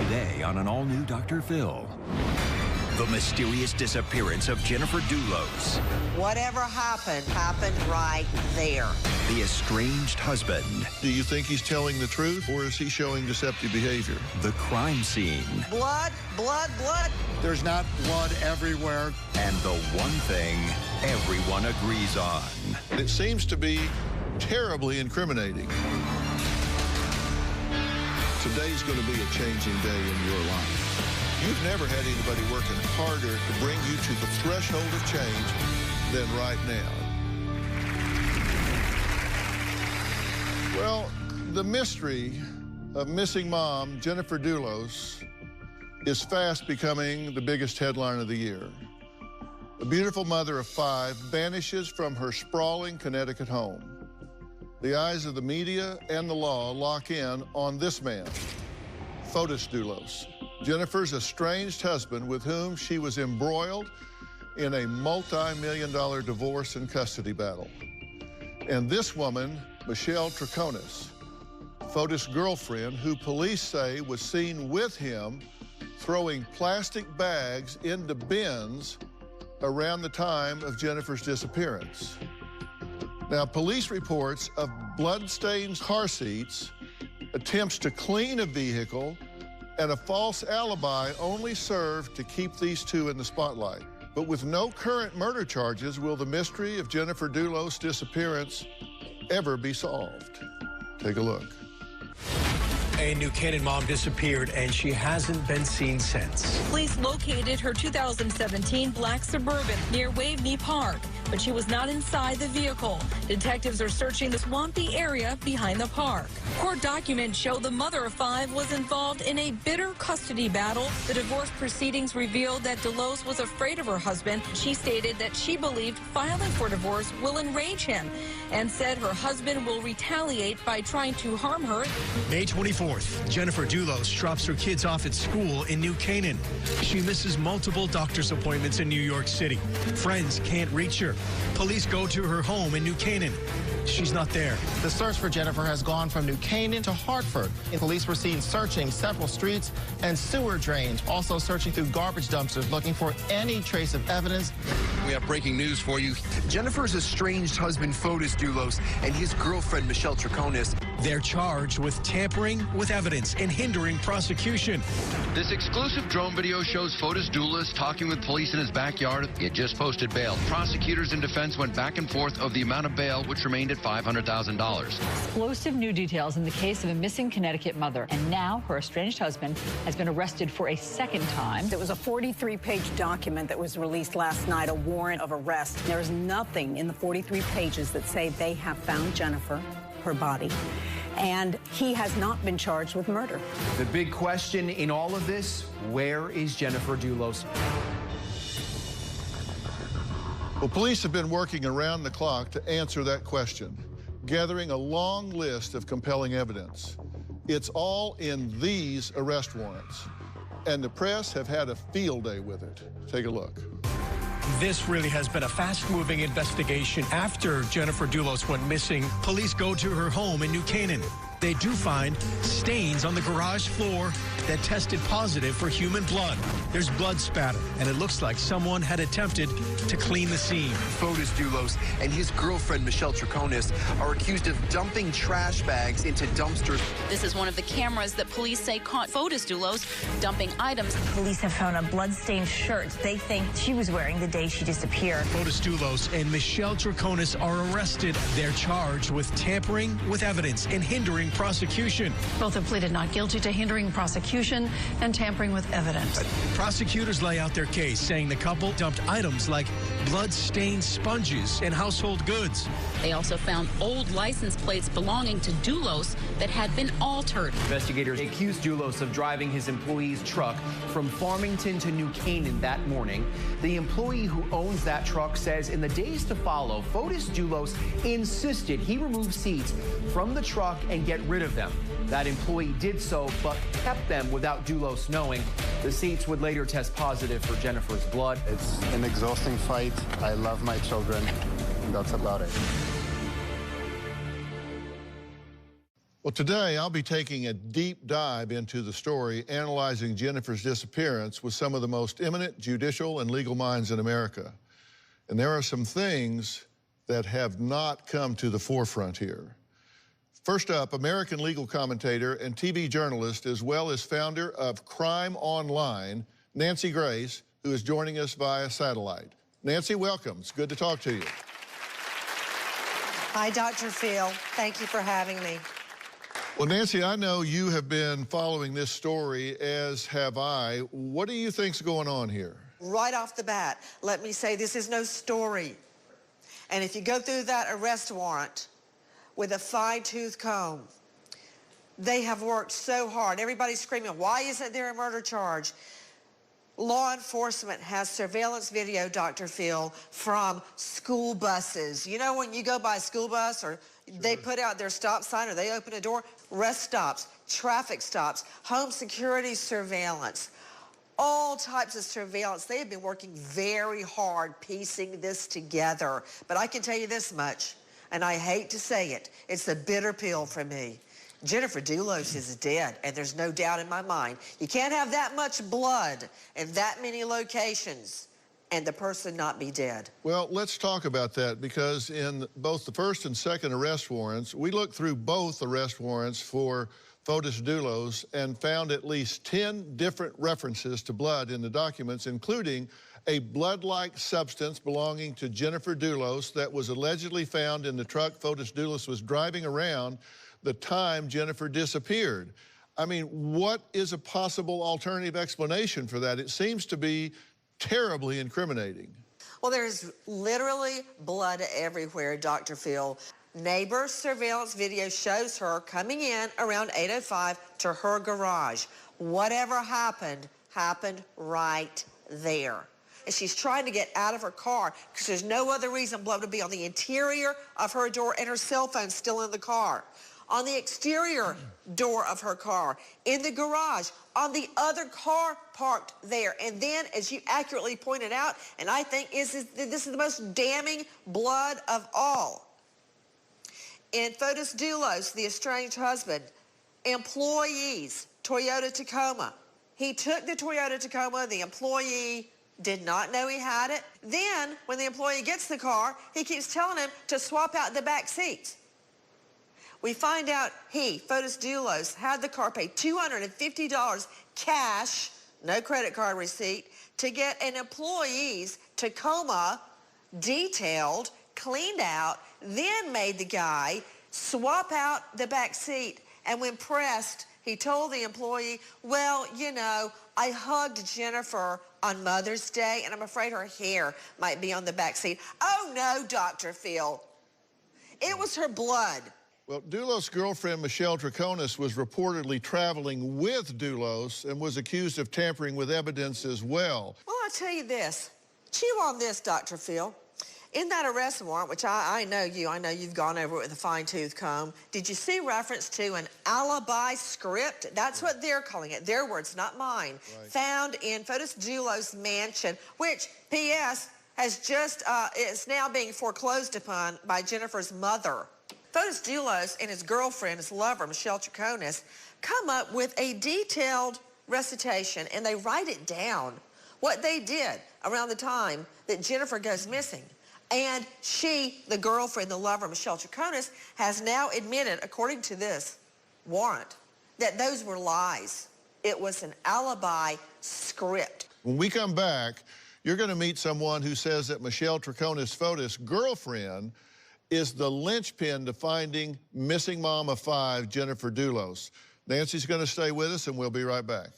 Today on an all-new Dr. Phil. The mysterious disappearance of Jennifer Dulos. Whatever happened right there. The estranged husband. Do you think he's telling the truth, or is he showing deceptive behavior? The crime scene. Blood, blood, blood. There's not blood everywhere. And the one thing everyone agrees on. It seems to be terribly incriminating. Today's going to be a changing day in your life. You've never had anybody working harder to bring you to the threshold of change than right now. Well, the mystery of missing mom, Jennifer Dulos, is fast becoming the biggest headline of the year. A beautiful mother of 5 vanishes from her sprawling Connecticut home. The eyes of the media and the law lock in on this man, Fotis Dulos, Jennifer's estranged husband with whom she was embroiled in a multi-million-dollar divorce and custody battle. And this woman, Michelle Troconis, Fotis' girlfriend, who police say was seen with him throwing plastic bags into bins around the time of Jennifer's disappearance. Now, police reports of blood-stained car seats, attempts to clean a vehicle, and a false alibi only served to keep these two in the spotlight. But with no current murder charges, will the mystery of Jennifer Dulos' disappearance ever be solved? Take a look. A New Canaan mom disappeared, and she hasn't been seen since. Police located her 2017 black Suburban near Waveney Park, but she was not inside the vehicle. Detectives are searching the swampy area behind the park. Court documents show the mother of 5 was involved in a bitter custody battle. The divorce proceedings revealed that Dulos was afraid of her husband. She stated that she believed filing for divorce will enrage him and said her husband will retaliate by trying to harm her. May 24th, Jennifer Dulos drops her kids off at school in New Canaan. She misses multiple doctor's appointments in New York City. Friends can't reach her. Police go to her home in New Canaan. She's not there. The search for Jennifer has gone from New Canaan to Hartford. Police were seen searching several streets and sewer drains, also searching through garbage dumpsters, looking for any trace of evidence. We have breaking news for you. Jennifer's estranged husband, Fotis Dulos, and his girlfriend, Michelle Troconis. They're charged with tampering with evidence and hindering prosecution. This exclusive drone video shows Fotis Dulos talking with police in his backyard. He had just posted bail. Prosecutors and defense went back and forth of the amount of bail, which remained at $500,000. Explosive new details in the case of a missing Connecticut mother. And now her estranged husband has been arrested for a second time. There was a 43-page document that was released last night, a warrant of arrest. There is nothing in the 43 pages that say they have found Jennifer, her body, and he has not been charged with murder. The big question in all of this, where is Jennifer Dulos? Well, police have been working around the clock to answer that question, gathering a long list of compelling evidence. It's all in these arrest warrants, and the press have had a field day with it. Take a look. This really has been a fast-moving investigation. After Jennifer Dulos went missing, police go to her home in New Canaan. They do find stains on the garage floor that tested positive for human blood. There's blood spatter, and it looks like someone had attempted to clean the scene. Fotis Dulos and his girlfriend, Michelle Troconis, are accused of dumping trash bags into dumpsters. This is one of the cameras that police say caught Fotis Dulos dumping items. Police have found a blood-stained shirt they think she was wearing the day she disappeared. Fotis Dulos and Michelle Troconis are arrested. They're charged with tampering with evidence and hindering prosecution. Both have pleaded not guilty to hindering prosecution and tampering with evidence. Prosecutors lay out their case, saying the couple dumped items like blood-stained sponges and household goods. They also found old license plates belonging to Dulos that had been altered. Investigators accused Dulos of driving his employee's truck from Farmington to New Canaan that morning. The employee who owns that truck says in the days to follow, Fotis Dulos insisted he remove seats from the truck and get rid of them. That employee did so, but kept them without Dulos knowing. The seats would later test positive for Jennifer's blood. It's an exhausting fight. I love my children, and that's about it. Well, today I'll be taking a deep dive into the story analyzing Jennifer's disappearance with some of the most eminent judicial and legal minds in America. And there are some things that have not come to the forefront here. First up, American legal commentator and TV journalist, as well as founder of Crime Online, Nancy Grace, who is joining us via satellite. Nancy, welcome. It's good to talk to you. Hi, Dr. Phil. Thank you for having me. Well, Nancy, I know you have been following this story, as have I. What do you think's going on here? Right off the bat, let me say this is no story. And if you go through that arrest warrant with a fine-tooth comb, they have worked so hard. Everybody's screaming, why isn't there a murder charge? Law enforcement has surveillance video, Dr. Phil, from school buses. You know when you go by a school bus or they put out their stop sign or they open a door? Rest stops, traffic stops, home security surveillance, all types of surveillance. They have been working very hard piecing this together. But I can tell you this much, and I hate to say it, it's a bitter pill for me. Jennifer Dulos is dead, and there's no doubt in my mind. You can't have that much blood in that many locations and the person not be dead. Well, let's talk about that, because in both the first and second arrest warrants, we looked through both arrest warrants for Fotis Dulos and found at least 10 different references to blood in the documents, including a blood-like substance belonging to Jennifer Dulos that was allegedly found in the truck Fotis Dulos was driving around the time Jennifer disappeared. I mean, what is a possible alternative explanation for that? It seems to be terribly incriminating. Well, there's literally blood everywhere, Dr. Phil. Neighbor surveillance video shows her coming in around 8:05 to her garage. Whatever happened, happened right there. And she's trying to get out of her car because there's no other reason blood would be on the interior of her door and her cell phone still in the car. On the exterior door of her car, in the garage, on the other car parked there. And then, as you accurately pointed out, and I think this is the most damning blood of all. In Fotis Dulos, the estranged husband, employees, Toyota Tacoma. He took the Toyota Tacoma, the employee did not know he had it. Then, when the employee gets the car, he keeps telling him to swap out the back seats. We find out he, Fotis Dulos, had the car pay $250 cash, no credit card receipt, to get an employee's Tacoma detailed, cleaned out, then made the guy swap out the back seat. And when pressed, he told the employee, well, you know, I hugged Jennifer on Mother's Day, and I'm afraid her hair might be on the back seat. Oh, no, Dr. Phil. It was her blood. Well, Dulos' girlfriend, Michelle Troconis, was reportedly traveling with Dulos and was accused of tampering with evidence as well. Well, I'll tell you this. Chew on this, Dr. Phil. In that arrest warrant, which I know you've gone over it with a fine-tooth comb, did you see reference to an alibi script? That's what they're calling it. Their words, not mine. Right. Found in Fotis Dulos' mansion, which, P.S., has just, is now being foreclosed upon by Jennifer's mother. Fotis Dulos and his girlfriend, his lover, Michelle Troconis, come up with a detailed recitation, and they write it down, what they did around the time that Jennifer goes missing. And she, the girlfriend, the lover, Michelle Troconis, has now admitted, according to this warrant, that those were lies. It was an alibi script. When we come back, you're going to meet someone who says that Michelle Troconis' Fotis' girlfriend is the linchpin to finding missing mom of 5, Jennifer Dulos. Nancy's going to stay with us, and we'll be right back.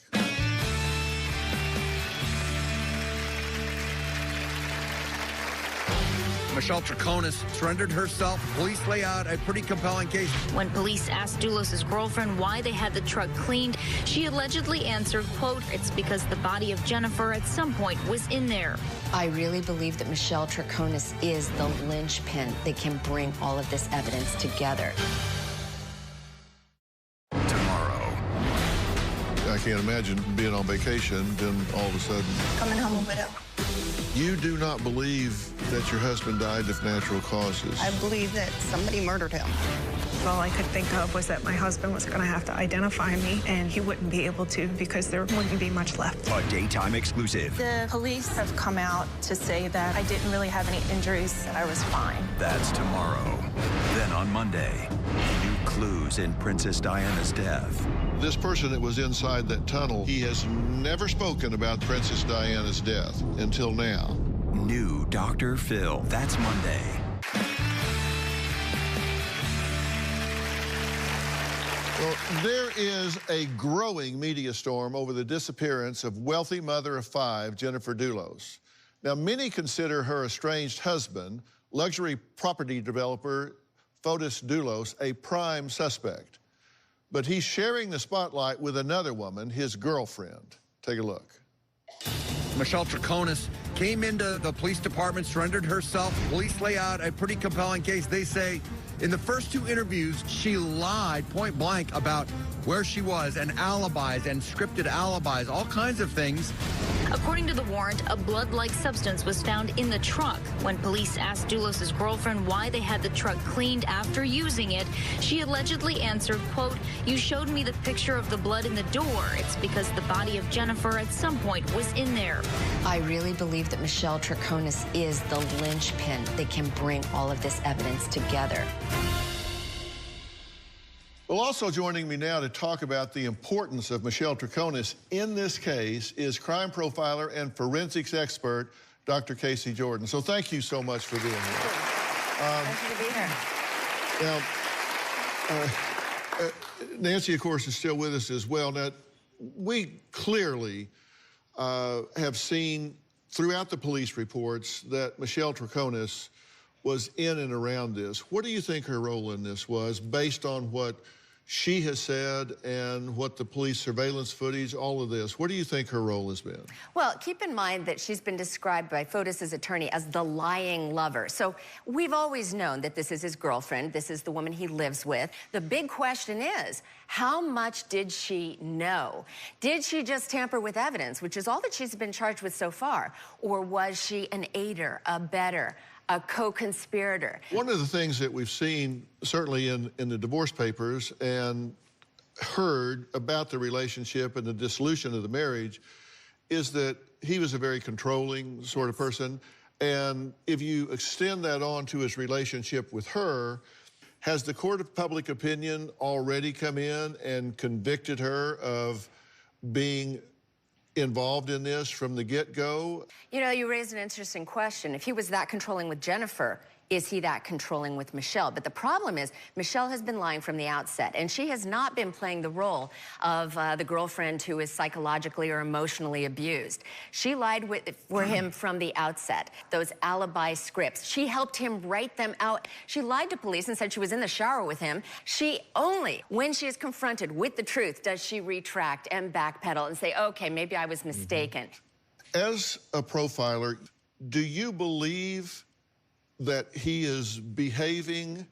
Michelle Troconis surrendered herself. Police lay out a pretty compelling case. When police asked Dulos' girlfriend why they had the truck cleaned, she allegedly answered, quote, "It's because the body of Jennifer at some point was in there." I really believe that Michelle Troconis is the linchpin that can bring all of this evidence together. Tomorrow. I can't imagine being on vacation, then all of a sudden... Coming home a widow. You do not believe that your husband died of natural causes? I believe that somebody murdered him. All I could think of was that my husband was going to have to identify me, and he wouldn't be able to because there wouldn't be much left. A daytime exclusive. The police have come out to say that I didn't really have any injuries, that I was fine. That's tomorrow. Then on Monday, new clues in Princess Diana's death. This person that was inside that tunnel, he has never spoken about Princess Diana's death until now. New Dr. Phil. That's Monday. Well, there is a growing media storm over the disappearance of wealthy mother of 5, Jennifer Dulos. Now, many consider her estranged husband, luxury property developer Fotis Dulos, a prime suspect. But he's sharing the spotlight with another woman, his girlfriend. Take a look. Michelle Troconis came into the police department, surrendered herself. Police lay out a pretty compelling case. They say in the first 2 interviews, she lied point blank about where she was and alibis and scripted alibis, all kinds of things. According to the warrant, a blood-like substance was found in the truck. When police asked Dulos' girlfriend why they had the truck cleaned after using it, she allegedly answered, quote, "You showed me the picture of the blood in the door. It's because the body of Jennifer at some point was in there." I really believe that Michelle Troconis is the linchpin that can bring all of this evidence together. Well, also joining me now to talk about the importance of Michelle Troconis in this case is crime profiler and forensics expert, Dr. Casey Jordan. So thank you so much for being here. Thank you to be here. Now, Nancy, of course, is still with us as well. Now, we clearly have seen throughout the police reports that Michelle Troconis was in and around this. What do you think her role in this was, based on what she has said and what the police surveillance footage, all of this? What do you think her role has been? Well, keep in mind that she's been described by Fotis' attorney as the lying lover. So we've always known that this is his girlfriend. This is the woman he lives with. The big question is, how much did she know? Did she just tamper with evidence, which is all that she's been charged with so far? Or was she an aider, abettor, a co-conspirator? One of the things that we've seen, certainly in the divorce papers, and heard about the relationship and the dissolution of the marriage, is that he was a very controlling sort of person. And if you extend that on to his relationship with her, has the court of public opinion already come in and convicted her of being involved in this from the get-go? You know, you raised an interesting question. If he was that controlling with Jennifer, is he that controlling with Michelle? But the problem is, Michelle has been lying from the outset, and she has not been playing the role of the girlfriend who is psychologically or emotionally abused. She lied for him from the outset. Those alibi scripts, she helped him write them out. She lied to police and said she was in the shower with him. She only, when she is confronted with the truth, does she retract and backpedal and say, okay, maybe I was mistaken. As a profiler, do you believe that he is behaving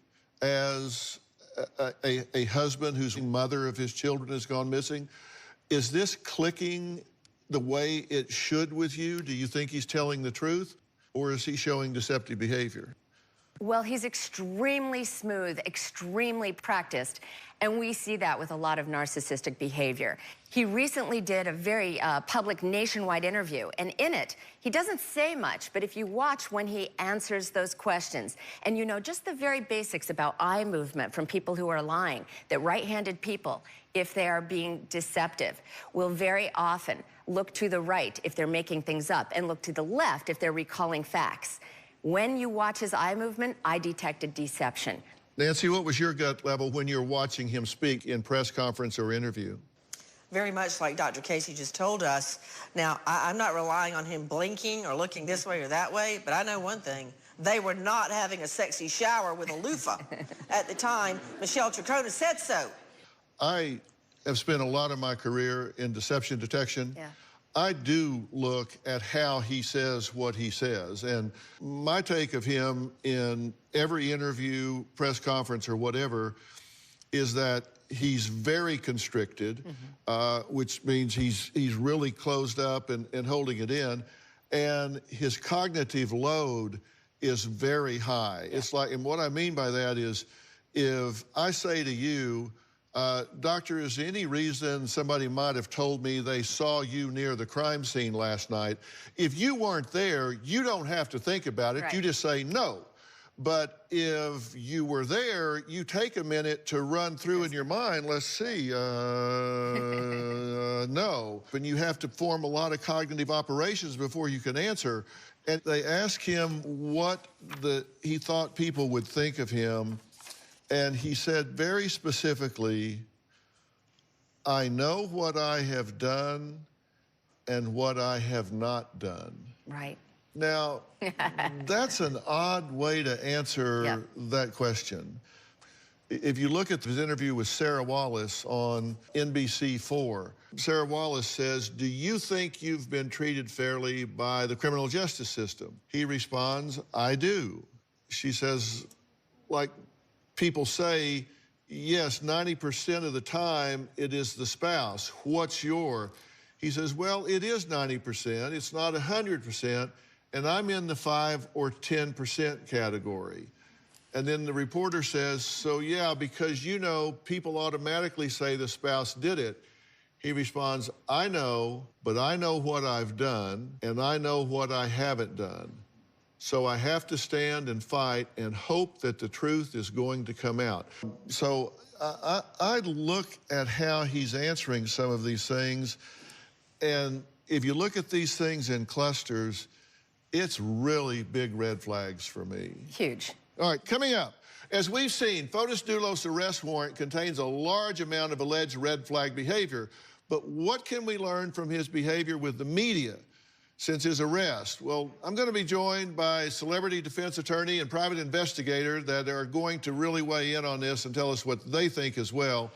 as a husband whose mother of his children has gone missing? Is this clicking the way it should with you? Do you think he's telling the truth, or is he showing deceptive behavior? Well, he's extremely smooth, extremely practiced, and we see that with a lot of narcissistic behavior. He recently did a very public nationwide interview, and in it, he doesn't say much, but if you watch when he answers those questions, and you know just the very basics about eye movement from people who are lying, that right-handed people, if they are being deceptive, will very often look to the right if they're making things up, and look to the left if they're recalling facts. When you watch his eye movement, I detected deception. Nancy, what was your gut level when you're watching him speak in press conference or interview? Very much like Dr. Casey just told us. Now, I'm not relying on him blinking or looking this way or that way, but I know one thing. They were not having a sexy shower with a loofah at the time. Michelle Troconis said so. I have spent a lot of my career in deception detection. Yeah. I do look at how he says what he says. And my take of him in every interview, press conference, or whatever, is that he's very constricted, which means he's really closed up and holding it in. And his cognitive load is very high. Yeah. It's like, and what I mean by that is if I say to you, doctor, is there any reason somebody might have told me they saw you near the crime scene last night? If you weren't there, you don't have to think about it. Right. You just say no. But if you were there, you take a minute to run through in your mind, let's see, no. And you have to form a lot of cognitive operations before you can answer. And they asked him what he thought people would think of him. And he said very specifically, I know what I have done and what I have not done. Right. Now, that's an odd way to answer that question. If you look at his interview with Sarah Wallace on NBC4, Sarah Wallace says, do you think you've been treated fairly by the criminal justice system? He responds, I do. She says, like people say, yes, 90% of the time it is the spouse. What's your? He says, well, it is 90%. It's not 100%. And I'm in the 5 or 10% category. And then the reporter says, so yeah, because you know, people automatically say the spouse did it. He responds, I know, but I know what I've done, and I know what I haven't done. So I have to stand and fight and hope that the truth is going to come out. So I look at how he's answering some of these things, and if you look at these things in clusters, it's really big red flags for me. Huge. All right, coming up, as we've seen, Fotis Dulos' arrest warrant contains a large amount of alleged red flag behavior. But what can we learn from his behavior with the media since his arrest? Well, I'm going to be joined by celebrity defense attorney and private investigator that are going to really weigh in on this and tell us what they think as well.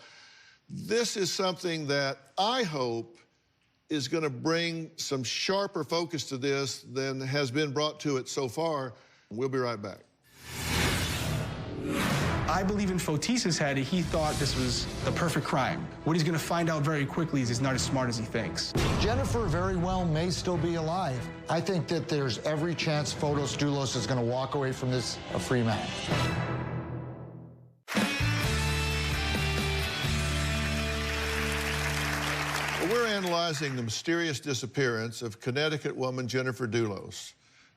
This is something that I hope is going to bring some sharper focus to this than has been brought to it so far. We'll be right back. I believe in Fotis' head, he thought this was the perfect crime. What he's going to find out very quickly is he's not as smart as he thinks. Jennifer very well may still be alive. I think that there's every chance Fotis Dulos is going to walk away from this a free man. We're analyzing the mysterious disappearance of Connecticut woman Jennifer Dulos.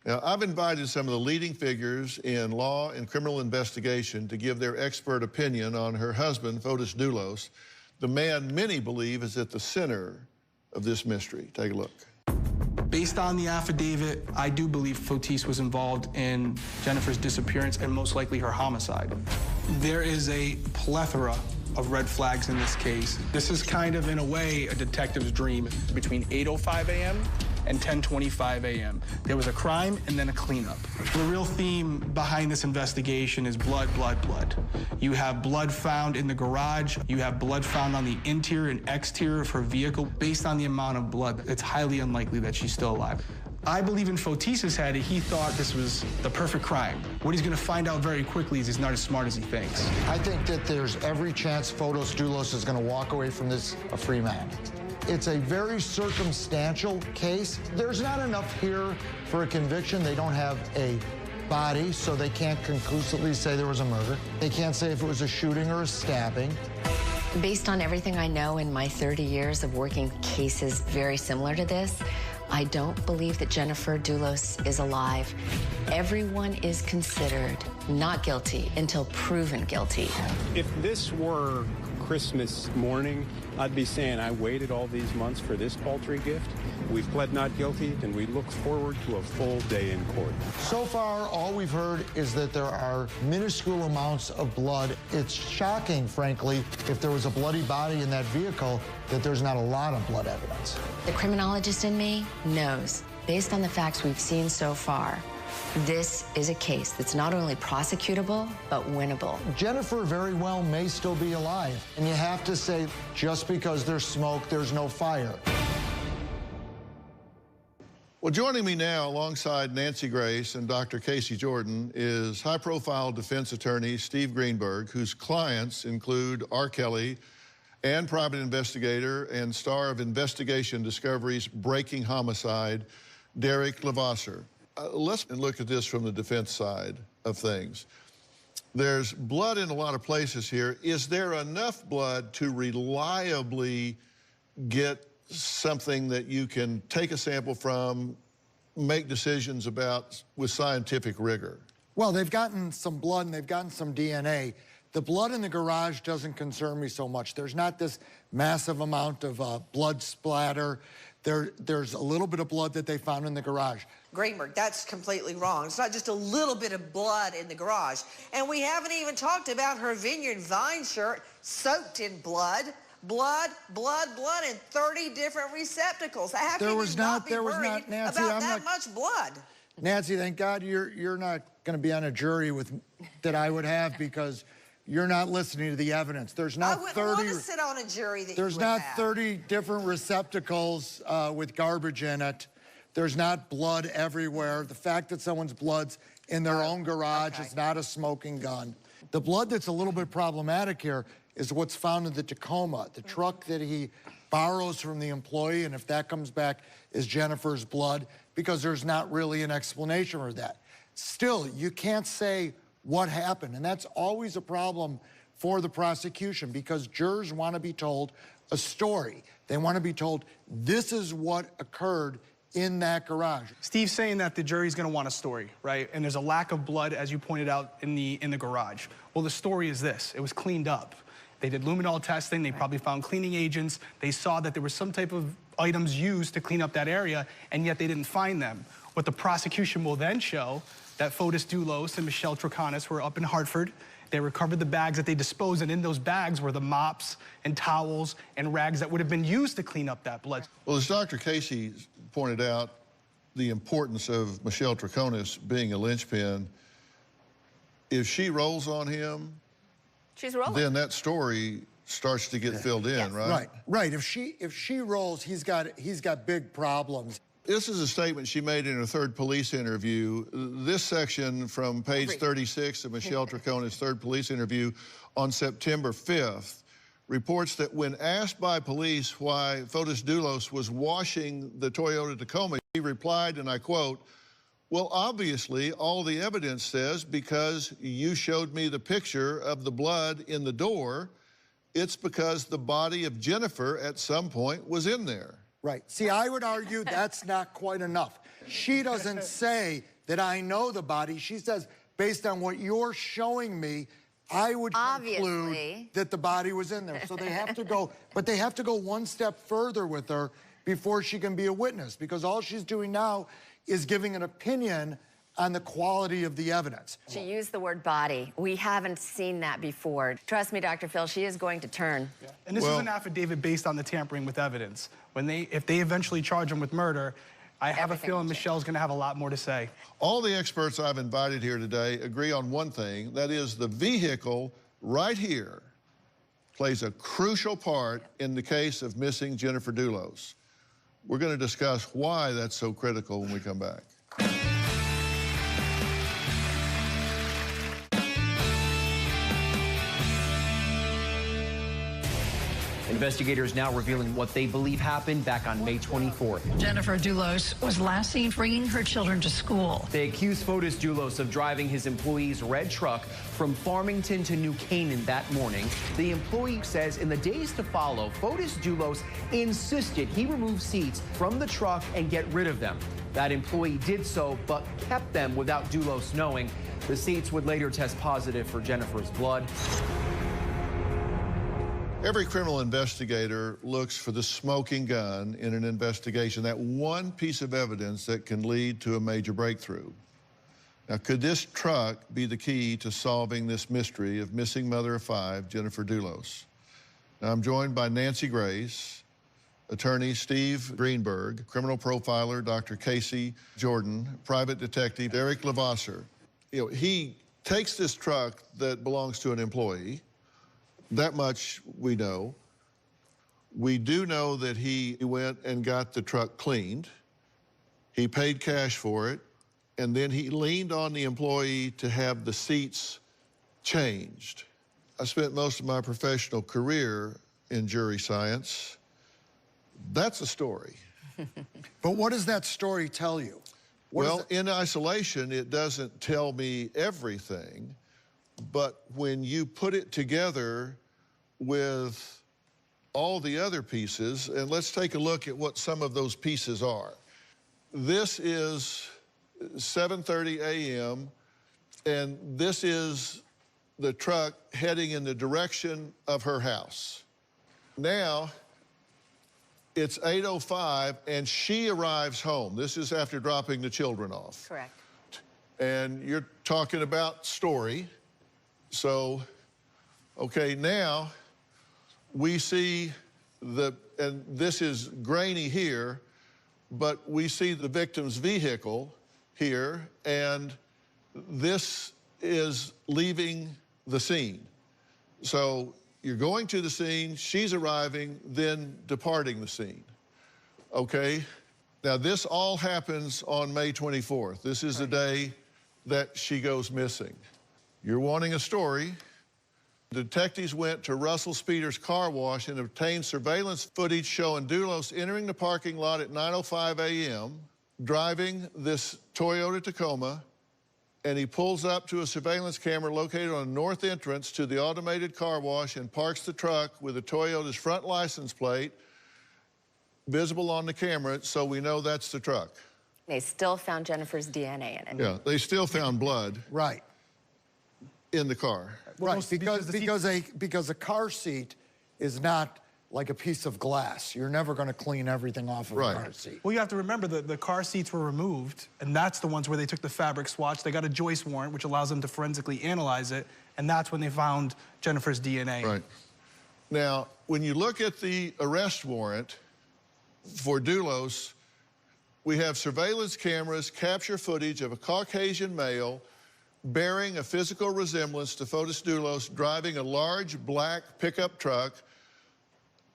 Now, I've invited some of the leading figures in law and criminal investigation to give their expert opinion on her husband, Fotis Dulos, the man many believe is at the center of this mystery. Take a look. Based on the affidavit, I do believe Fotis was involved in Jennifer's disappearance and most likely her homicide. There is a plethora of red flags in this case. This is kind of, in a way, a detective's dream. Between 8:05 a.m. and 10:25 a.m. there was a crime and then a cleanup. The real theme behind this investigation is blood, blood, blood. You have blood found in the garage. You have blood found on the interior and exterior of her vehicle. Based on the amount of blood, it's highly unlikely that she's still alive. I believe in Fotis' head, he thought this was the perfect crime. What he's going to find out very quickly is he's not as smart as he thinks. I think that there's every chance Fotis Dulos is going to walk away from this a free man. It's a very circumstantial case. There's not enough here for a conviction. They don't have a body, so they can't conclusively say there was a murder. They can't say if it was a shooting or a stabbing. Based on everything I know in my 30 years of working cases very similar to this, I don't believe that Jennifer Dulos is alive. Everyone is considered not guilty until proven guilty. If this were Christmas morning, I'd be saying I waited all these months for this paltry gift. We've pled not guilty, and we look forward to a full day in court. So far, all we've heard is that there are minuscule amounts of blood. It's shocking, frankly, if there was a bloody body in that vehicle, that there's not a lot of blood evidence. The criminologist in me knows, based on the facts we've seen so far, this is a case that's not only prosecutable, but winnable. Jennifer very well may still be alive. And you have to say, just because there's smoke, there's no fire. Well, joining me now alongside Nancy Grace and Dr. Casey Jordan is high-profile defense attorney Steve Greenberg, whose clients include R. Kelly and private investigator and star of Investigation Discovery's Breaking Homicide, Derek Levasseur. Let's look at this from the defense side of things. There's blood in a lot of places here. Is there enough blood to reliably get something that you can take a sample from, make decisions about with scientific rigor? Well, they've gotten some blood and they've gotten some DNA. The blood in the garage doesn't concern me so much. There's not this massive amount of blood splatter. There's a little bit of blood that they found in the garage. Greenberg, that's completely wrong. It's not just a little bit of blood in the garage. And we haven't even talked about her Vineyard Vine shirt soaked in blood. Blood in 30 different receptacles. How can you not be worried Nancy, about that much blood? Nancy, thank God you're not going to be on a jury that I would have, because you're not listening to the evidence. There's not I wouldn't want to sit on a jury that There's you would not have. 30 different receptacles with garbage in it. There's not blood everywhere. The fact that someone's blood's in their own garage is not a smoking gun. The blood that's a little bit problematic here is what's found in the Tacoma, the truck that he borrows from the employee, and if that comes back is Jennifer's blood, because there's not really an explanation for that. Still, you can't say what happened, and that's always a problem for the prosecution, because jurors want to be told a story. They want to be told, this is what occurred in that garage. Steve's saying that the jury's going to want a story, right? And there's a lack of blood, as you pointed out, in the garage. Well, the story is this: it was cleaned up. They did luminol testing. They probably found cleaning agents. They saw that there was some type of items used to clean up that area, and yet they didn't find them. What the prosecution will then show, that Fotis Dulos and Michelle Troconis were up in Hartford. They recovered the bags that they disposed, and in those bags were the mops and towels and rags that would have been used to clean up that blood. Well, as Dr. Casey pointed out, the importance of Michelle Troconis being a linchpin, if she rolls on him, she's rolling. Then that story starts to get filled in, right? Right. If she rolls, he's got big problems. This is a statement she made in her third police interview. This section from page 36 of Michelle Troconis' third police interview on September 5th reports that when asked by police why Fotis Dulos was washing the Toyota Tacoma, he replied, and I quote, "Well, obviously, all the evidence says because you showed me the picture of the blood in the door, it's because the body of Jennifer at some point was in there." Right. See, I would argue that's not quite enough. She doesn't say that I know the body. She says, based on what you're showing me, I would conclude that the body was in there. So they have to go, but they have to go one step further with her before she can be a witness, because all she's doing now is giving an opinion on the quality of the evidence. She used the word body. We haven't seen that before. Trust me, Dr. Phil, she is going to turn. Yeah. And this is an affidavit based on the tampering with evidence. If they eventually charge him with murder, I have a feeling Michelle's going to have a lot more to say. All the experts I've invited here today agree on one thing, that is the vehicle right here plays a crucial part in the case of missing Jennifer Dulos. We're going to discuss why that's so critical when we come back. Investigators now revealing what they believe happened back on May 24th. Jennifer Dulos was last seen bringing her children to school. They accuse Fotis Dulos of driving his employee's red truck from Farmington to New Canaan that morning. The employee says in the days to follow, Fotis Dulos insisted he remove seats from the truck and get rid of them. That employee did so, but kept them without Dulos knowing. The seats would later test positive for Jennifer's blood. Every criminal investigator looks for the smoking gun in an investigation, that one piece of evidence that can lead to a major breakthrough. Now, could this truck be the key to solving this mystery of missing mother of five, Jennifer Dulos? Now, I'm joined by Nancy Grace, attorney Steve Greenberg, criminal profiler Dr. Casey Jordan, private detective Eric Levasseur. You know, he takes this truck that belongs to an employee. That much we know. We do know that he went and got the truck cleaned. He paid cash for it, and then he leaned on the employee to have the seats changed. I spent most of my professional career in jury science. That's a story. But what does that story tell you? Well, in isolation, it doesn't tell me everything. But when you put it together with all the other pieces, and let's take a look at what some of those pieces are. This is 7:30 a.m., and this is the truck heading in the direction of her house. Now, it's 8:05, and she arrives home. This is after dropping the children off. Correct. And you're talking about story. So, okay, now we see and this is grainy here, but we see the victim's vehicle here, and this is leaving the scene. So you're going to the scene, she's arriving, then departing the scene. Okay? Now, this all happens on May 24th. This is the day that she goes missing. You're wanting a story. Detectives went to Russell Speeder's car wash and obtained surveillance footage showing Dulos entering the parking lot at 9:05 a.m., driving this Toyota Tacoma, and he pulls up to a surveillance camera located on the north entrance to the automated car wash and parks the truck with the Toyota's front license plate visible on the camera, so we know that's the truck. They still found Jennifer's DNA in it. Yeah, they still found blood. Right. In the car. Right, because a car seat is not like a piece of glass. You're never going to clean everything off of a car seat. Well, you have to remember that the car seats were removed, and that's the ones where they took the fabric swatch. They got a Joyce warrant, which allows them to forensically analyze it, and that's when they found Jennifer's DNA. Right. Now, when you look at the arrest warrant for Dulos, we have surveillance cameras capture footage of a Caucasian male bearing a physical resemblance to Fotis Dulos driving a large black pickup truck,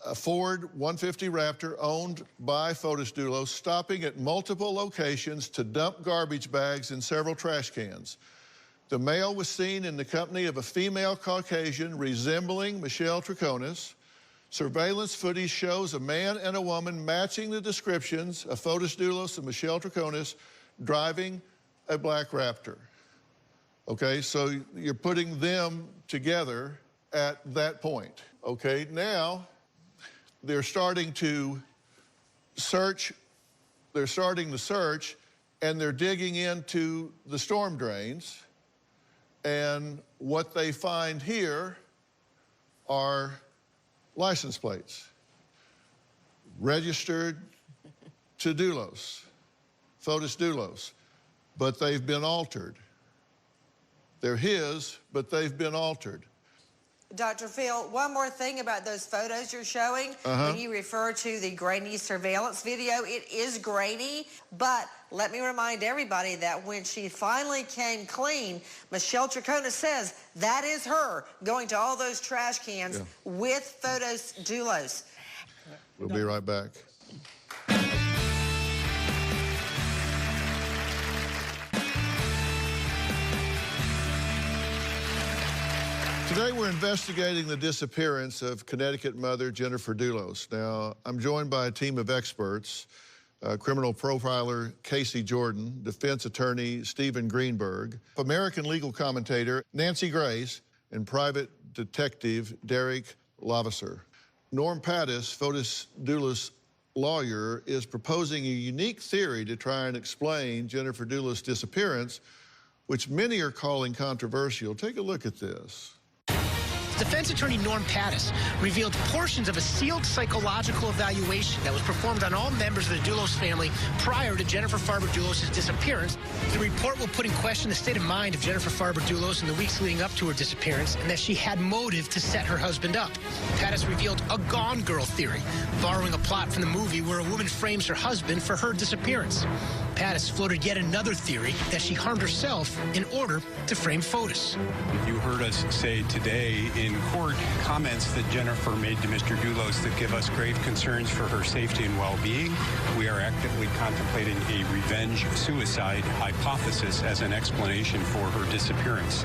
a Ford 150 Raptor owned by Fotis Dulos, stopping at multiple locations to dump garbage bags in several trash cans. The male was seen in the company of a female Caucasian resembling Michelle Troconis. Surveillance footage shows a man and a woman matching the descriptions of Fotis Dulos and Michelle Troconis driving a black Raptor. Okay, so you're putting them together at that point. Okay, now they're starting to search, and they're digging into the storm drains. And what they find here are license plates registered to Dulos, Fotis Dulos, but they've been altered. They're his, but they've been altered. Dr. Phil, one more thing about those photos you're showing. When you refer to the grainy surveillance video, it is grainy, but let me remind everybody that when she finally came clean, Michelle Troconis says that is her going to all those trash cans with Fotis Dulos. We'll be right back. Today we're investigating the disappearance of Connecticut mother Jennifer Dulos. Now, I'm joined by a team of experts, criminal profiler Casey Jordan, defense attorney Stephen Greenberg, American legal commentator Nancy Grace, and private detective Derek Lavasser. Norm Pattis, Fotis Dulos' lawyer, is proposing a unique theory to try and explain Jennifer Dulos' disappearance, which many are calling controversial. Take a look at this. Defense attorney Norm Pattis revealed portions of a sealed psychological evaluation that was performed on all members of the Dulos family prior to Jennifer Farber Dulos' disappearance. The report will put in question the state of mind of Jennifer Farber Dulos in the weeks leading up to her disappearance, and that she had motive to set her husband up. Pattis revealed a Gone Girl theory, borrowing a plot from the movie where a woman frames her husband for her disappearance. Pattis floated yet another theory that she harmed herself in order to frame Fotis. You heard us say today in court comments that Jennifer made to Mr. Dulos that give us grave concerns for her safety and well-being. We are actively contemplating a revenge suicide hypothesis as an explanation for her disappearance.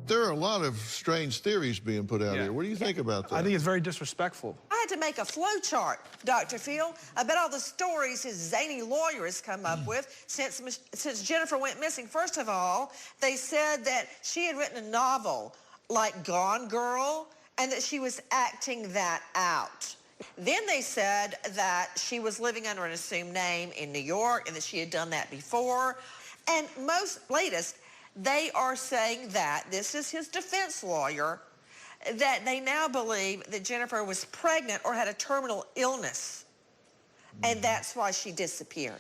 There are a lot of strange theories being put out here. What do you think about that? I think it's very disrespectful. I had to make a flow chart, Dr. Phil, about all the stories his zany lawyer has come up with since Jennifer went missing. First of all, they said that she had written a novel like Gone Girl and that she was acting that out. Then they said that she was living under an assumed name in New York and that she had done that before. And most latest, they are saying that, this is his defense lawyer, that they now believe that Jennifer was pregnant or had a terminal illness, and that's why she disappeared.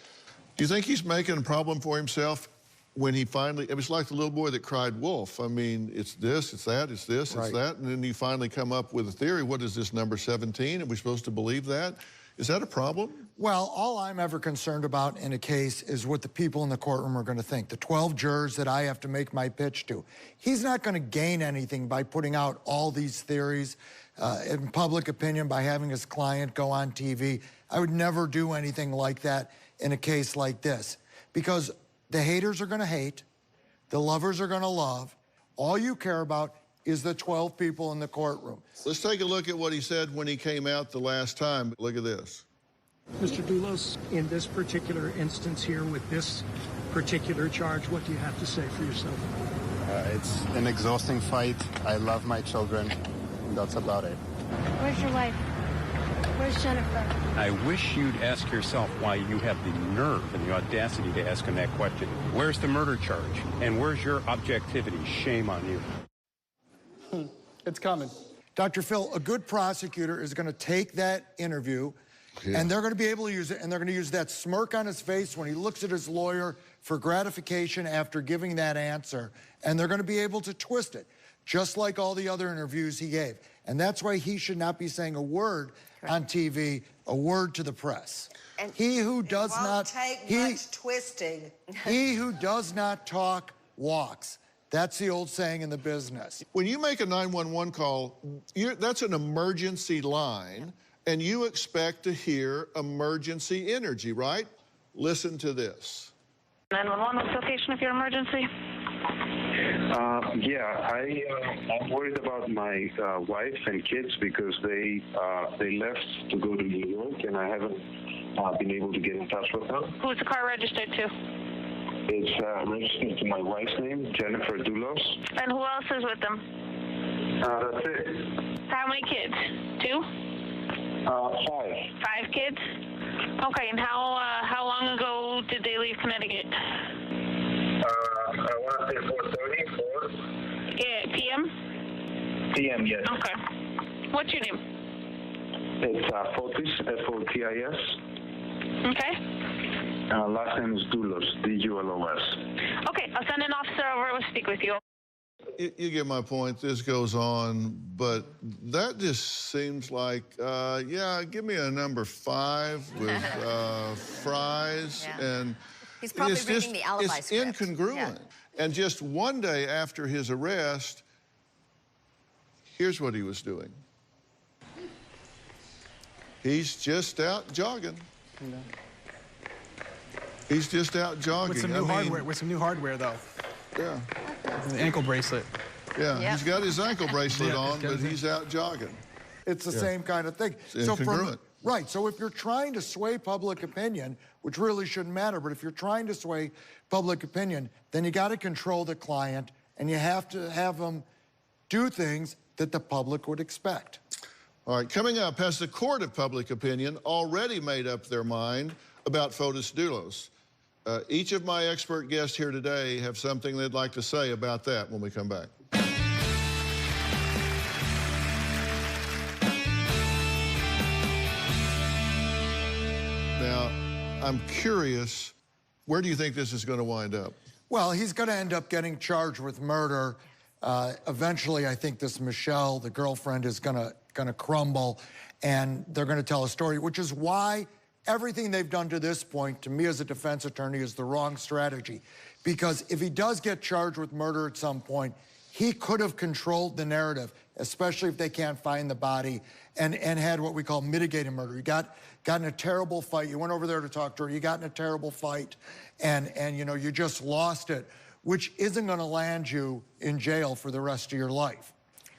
Do you think he's making a problem for himself when he finally, it was like the little boy that cried wolf. I mean, it's this, it's that, it's this, it's that, and then you finally come up with a theory. What is this, number 17? Are we supposed to believe that? Is that a problem? Well, all I'm ever concerned about in a case is what the people in the courtroom are going to think, the 12 jurors that I have to make my pitch to. He's not going to gain anything by putting out all these theories in public opinion, by having his client go on TV. I would never do anything like that in a case like this, because the haters are going to hate, the lovers are going to love. All you care about is the 12 people in the courtroom. Let's take a look at what he said when he came out the last time. Look at this. Mr. Dulos, in this particular instance here with this particular charge, what do you have to say for yourself? It's an exhausting fight. I love my children. That's about it. Where's your wife? Where's Jennifer? I wish you'd ask yourself why you have the nerve and the audacity to ask him that question. Where's the murder charge? And where's your objectivity? Shame on you. It's coming. Dr. Phil, a good prosecutor is going to take that interview, and they're going to be able to use it, and they're going to use that smirk on his face when he looks at his lawyer for gratification after giving that answer, and they're going to be able to twist it, just like all the other interviews he gave. And that's why he should not be saying a word on TV, a word to the press. And he who does not take much twisting. He who does not talk walks. That's the old saying in the business. When you make a 911 call, that's an emergency line, and you expect to hear emergency energy, right? Listen to this. 911, what's the location of your emergency? I'm worried about my wife and kids because they left to go to New York, and I haven't been able to get in touch with them. Who's the car registered to? It's registered to my wife's name, Jennifer Dulos. And who else is with them? That's it. How many kids? 2? 5. 5 kids? Okay, and how long ago did they leave Connecticut? I want to say 4:30, 4. Yeah, p.m.? p.m., yes. Okay. What's your name? It's Fotis, F-O-T-I-S. Okay. Last name is Dulos, D-U-L-O-S. Okay, I'll send an officer over to speak with you. You get my point. This goes on, but that just seems like, give me a number 5 with fries. And he's probably reading the alibi it's script. Incongruent. Yeah. And just one day after his arrest, here's what he was doing. He's just out jogging. No. He's just out jogging. With some new hardware. With some new hardware, though. Yeah. An ankle bracelet. Yeah, he's got his ankle bracelet on, but he's out jogging. It's the same kind of thing. It's incongruent. Right, so if you're trying to sway public opinion, which really shouldn't matter, but if you're trying to sway public opinion, then you got to control the client, and you have to have them do things that the public would expect. All right, coming up, has the court of public opinion already made up their mind about Fotis Dulos? Each of my expert guests here today have something they'd like to say about that when we come back. Now, I'm curious, where do you think this is going to wind up? Well, he's going to end up getting charged with murder. Eventually, I think this Michelle, the girlfriend, is going to crumble, and they're going to tell a story, which is why everything they've done to this point, to me as a defense attorney, is the wrong strategy. Because if he does get charged with murder at some point, he could have controlled the narrative, especially if they can't find the body, and had what we call mitigated murder. You got in a terrible fight. You went over there to talk to her. You got in a terrible fight, and you know, you just lost it, which isn't going to land you in jail for the rest of your life.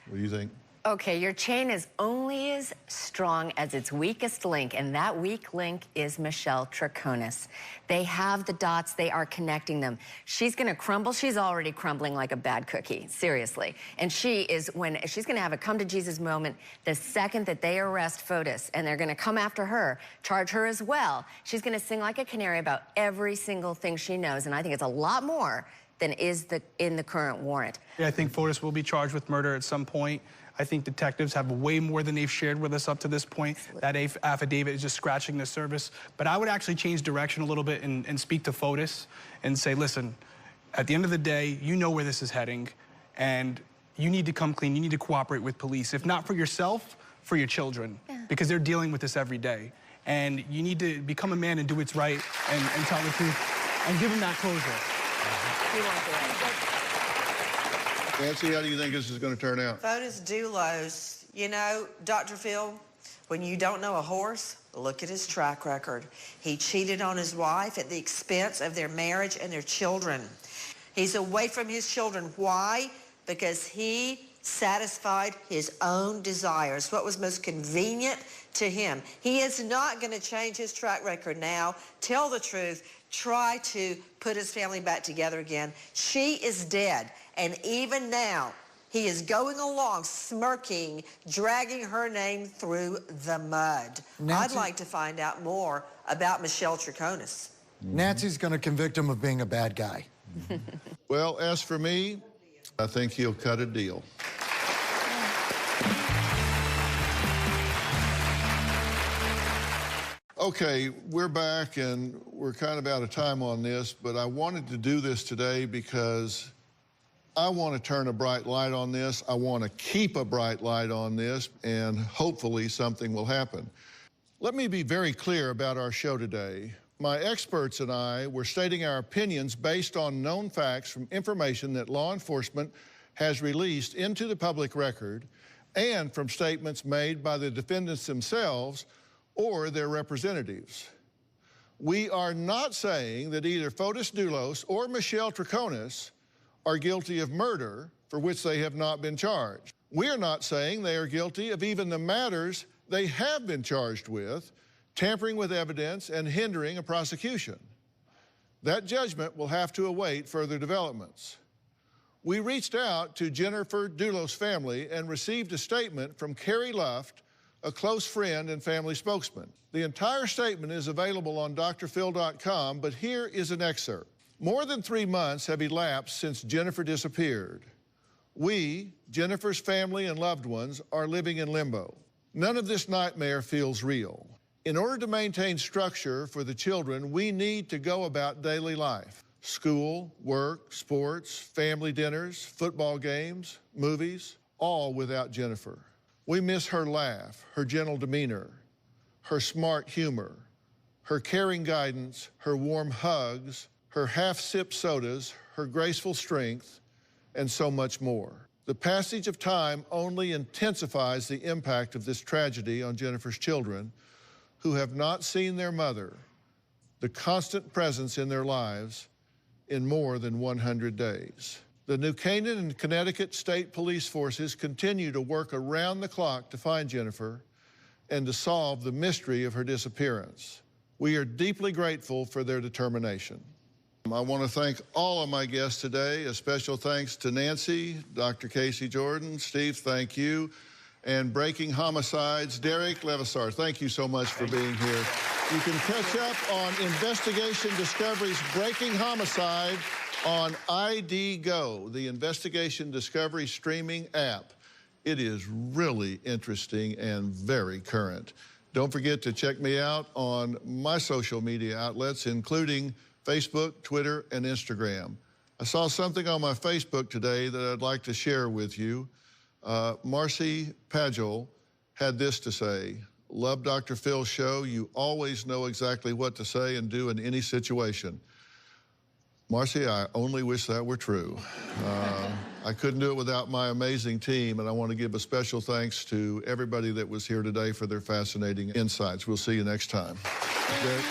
What do you think? Okay, your chain is only as strong as its weakest link, and that weak link is Michelle Troconis. They have the dots, they are connecting them. She's gonna crumble, she's already crumbling like a bad cookie, seriously. And she's gonna have a come to Jesus moment the second that they arrest Fotis, and they're gonna come after her, charge her as well. She's gonna sing like a canary about every single thing she knows, and I think it's a lot more than is in the current warrant. Yeah, I think Fotis will be charged with murder at some point. I think detectives have way more than they've shared with us up to this point. That affidavit is just scratching the surface. But I would actually change direction a little bit and speak to Fotis and say, listen, at the end of the day, you know where this is heading, and you need to come clean. You need to cooperate with police, if not for yourself, for your children, because they're dealing with this every day. And you need to become a man and do what's right and tell the truth and give them that closure. He won't do it. Nancy, how do you think this is going to turn out? Fotis Dulos, you know, Dr. Phil, when you don't know a horse, look at his track record. He cheated on his wife at the expense of their marriage and their children. He's away from his children. Why? Because he satisfied his own desires, what was most convenient to him. He is not going to change his track record now, tell the truth, try to put his family back together again. She is dead. And even now, he is going along, smirking, dragging her name through the mud. I'd like to find out more about Michelle Troconis. Nancy's going to convict him of being a bad guy. Well, as for me, I think he'll cut a deal. Okay, we're back, and we're kind of out of time on this, but I wanted to do this today because I want to turn a bright light on this. I want to keep a bright light on this, and hopefully something will happen. Let me be very clear about our show today. My experts and I were stating our opinions based on known facts from information that law enforcement has released into the public record and from statements made by the defendants themselves or their representatives. We are not saying that either Fotis Dulos or Michelle Troconis are guilty of murder for which they have not been charged. We are not saying they are guilty of even the matters they have been charged with, tampering with evidence and hindering a prosecution. That judgment will have to await further developments. We reached out to Jennifer Dulos' family and received a statement from Carrie Luft, a close friend and family spokesman. The entire statement is available on drphil.com, but here is an excerpt. More than 3 months have elapsed since Jennifer disappeared. We, Jennifer's family and loved ones, are living in limbo. None of this nightmare feels real. In order to maintain structure for the children, we need to go about daily life. School, work, sports, family dinners, football games, movies, all without Jennifer. We miss her laugh, her gentle demeanor, her smart humor, her caring guidance, her warm hugs, her half-sipped sodas, her graceful strength, and so much more. The passage of time only intensifies the impact of this tragedy on Jennifer's children, who have not seen their mother, the constant presence in their lives, in more than 100 days. The New Canaan and Connecticut State Police Forces continue to work around the clock to find Jennifer and to solve the mystery of her disappearance. We are deeply grateful for their determination. I want to thank all of my guests today. A special thanks to Nancy, Dr. Casey Jordan, Steve, thank you, and Breaking Homicides, Derek Levasseur. Thank you so much for being here. You can catch up on Investigation Discovery's Breaking Homicide on ID Go, the Investigation Discovery streaming app. It is really interesting and very current. Don't forget to check me out on my social media outlets, including Facebook, Twitter, and Instagram. I saw something on my Facebook today that I'd like to share with you. Marcy Pagel had this to say: "Love Dr. Phil's show. You always know exactly what to say and do in any situation." Marcy, I only wish that were true. I couldn't do it without my amazing team, and I want to give a special thanks to everybody that was here today for their fascinating insights. We'll see you next time. Derek?